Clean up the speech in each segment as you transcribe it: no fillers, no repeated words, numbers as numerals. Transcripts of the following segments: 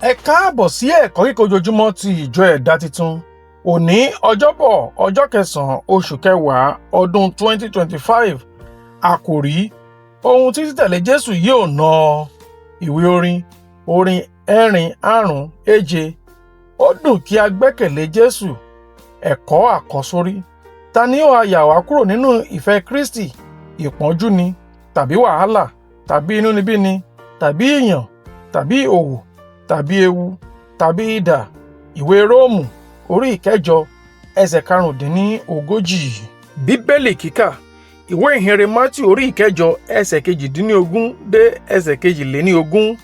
Ẹ káàbọ̀ sí ẹ̀kọ́ kíkọ́ ojoojúmọ́ ti ìjọ ẹ̀dá titun. Òní ọjọ́bọ̀ ọjọ́ kẹsàn-án oṣù kẹwàá ọdún 2025. Àkòrí: ohun tí títẹ̀lé Jésù yóò ná ọ. Ìwé orin 4:7. Ó dùn kí a gbẹ́kẹ̀lé Jésù. Ẹ̀kọ́ àkọ́sórí: Tani ó yà wá kúrò nínú ìfẹ́ Kristi? Ìpọ́njú ni, tàbí wàhálà, tàbí inunibini, tàbí ìyan, tàbí ìhoho, tàbí ewu, tàbí idà. Ìwé ROMU orí 8 ẹsẹ̀ 45. Bíbélì kíkà: ìwé ìhìnrere MATIU orí 8 ẹsẹ̀ 18 dé ẹsẹ̀ 22.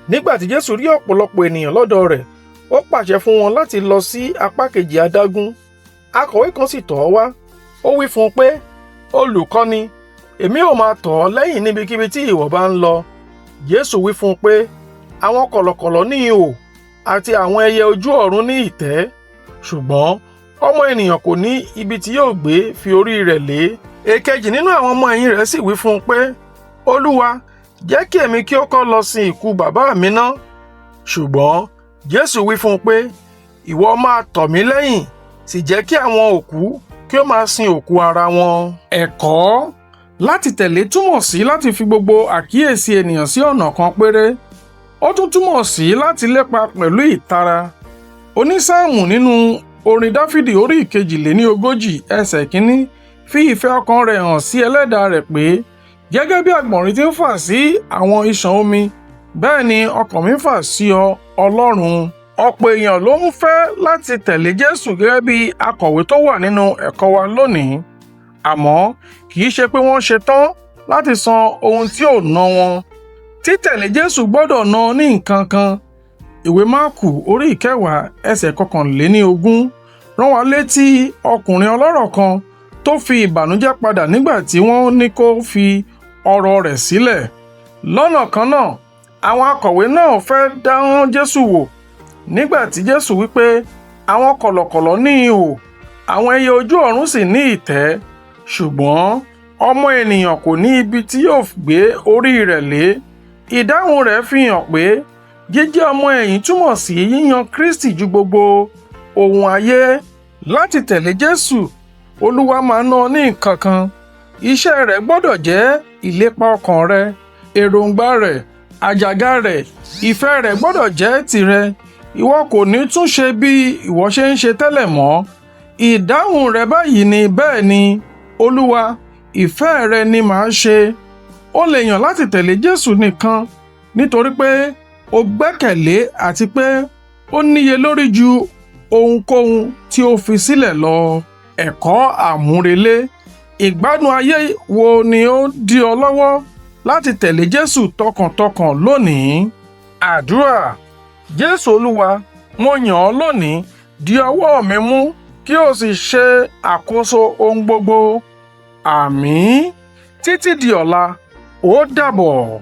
Nígbàtí Jésù rí ọ̀pọ̀lọpọ̀ ènìyàn lọ́dọ̀ rẹ̀, ó pàṣẹ fún wọn láti lọ sí apá kejì adagun. Akọwe kan sì tọ̀ ọ́ wá. Ó wí fún un pé, Olukọni, èmi ò máa tọ̀ ọ́ lẹ́yìn níbikíbi tí ìwọ bá ń lọ. Jésù wí fún un pé, àwọn kọ̀lọ̀kọ̀lọ̀ ní ihò àti àwọn ẹyẹ ojú ọ̀run ní ìtẹ́, ṣùgbọ́n ọmọ ènìyàn kò ní ibi tí yóò gbé fi orí rẹ̀ lé. Èkejì nínú àwọn ọmọ-ẹ̀hin rẹ̀ sì wí fún un pé, Olúwa, jẹ́ kí èmi kí ó kọ́ lọ sin ìkú bàbá mi ná. Ṣùgbọ́n Jésù wí fún un pé, ìwọ máa tọ̀ mí lẹ́yìn, sì jẹ́ kí àwọn òkú kí ó máa sin òkú ara wọn. Ẹ̀kọ́: láti tẹ̀lé túmọ̀ sí láti fi gbogbo àkíyèsí ènìyàn sí ọ̀nà kan péré. Ó tún túmọ̀ sí láti lépa pẹ̀lú ìtara. Onísáàmù nínú orin Dáfídì orí 42 ẹsẹ̀ 1 fi ìfẹ́ ọkàn rẹ̀ hàn sí ẹlẹ́dàá rẹ̀ pé, gẹ́gẹ́ bí àgbọ̀nrín tí ń fà sí àwọn ìṣàn omi, bẹ́ẹ̀ ni ọkàn mi fà sí ọ, Ọlọ́run. Ọ̀pọ̀ èèyàn ló ń fẹ́ láti tẹ̀lé Jésù gẹ́gẹ́ bí akọ̀wé tó wà nínú ẹ̀kọ́ wa lónìí. Àmọ́ kì í ṣe pé wọ́n ṣetán láti san ohun tí ò ná wọn. Títẹ̀lé Jésù gbọ́dọ̀ ná ní nǹkan kan. Ìwé Máàkù orí 10 ẹsẹ̀ 21 rán wa létí ọkùnrin ọlọ́rọ̀ kan tó fi ìbànújẹ́ padà nígbà tí wọ́n ní kó fi ọrọ̀ rẹ̀ sílẹ̀. Lọ́nà kan náà, àwọn akọ̀wé náà fẹ́ dán Jésù wò. Nígbà tí Jésù wípé àwọn kọ̀lọ̀kọ̀lọ̀ ní ihò, àwọn ẹyẹ ojú ọ̀run sì ní ìtẹ́, ṣùgbọ́n ọmọ ènìyàn kò ní ibi tí yóò gbé orí rẹ̀ lé. Ìdáhùn rẹ̀ fi hàn pé jíjẹ́ ọmọ-ẹ̀yìn túmọ̀ sí yíyan Kristi ju gbogbo ohun ayé. Láti tẹ̀lé Jésù, Olúwa máa ná ní nǹkan kan. Iṣẹ́ rẹ̀ gbọ́dọ̀ jẹ́ ìlépa ọkàn rẹ, èròǹgbà rẹ̀, àjàgà rẹ̀, ìfẹ́ rẹ̀ gbọ́dọ̀ jẹ́ tìrẹ. Ìwọ kò ní tún ṣe bí ìwọ ṣe ń ṣe tẹ́lẹ̀ mọ́. Ìdáhùn rẹ̀ báyìí ni, bẹ́ẹ̀ ni, Olúwa, ìfẹ́ rẹ ni màá ṣe. Ó lè yàn láti tẹ̀lé Jésù nìkan nítorí pé ó gbẹ́kẹ̀lé àti pé ó níye lórí ju ohunkóhun tí ó fi sílẹ̀ lọ. Ẹ̀kọ́ àmúrelé: ìgbádùn ayé wo ni ó dí ọ lọ́wọ́ láti tẹ̀lé Jésù tọkàntọkàn lónìí? Àdúrà: Jésù Olúwa, mo yàn ọ́ lónìí, di ọwọ́ mi mú kí o sì ṣe àkóso ohun gbogbo. Àmín. Títí di ọ̀la, ó dàbọ̀.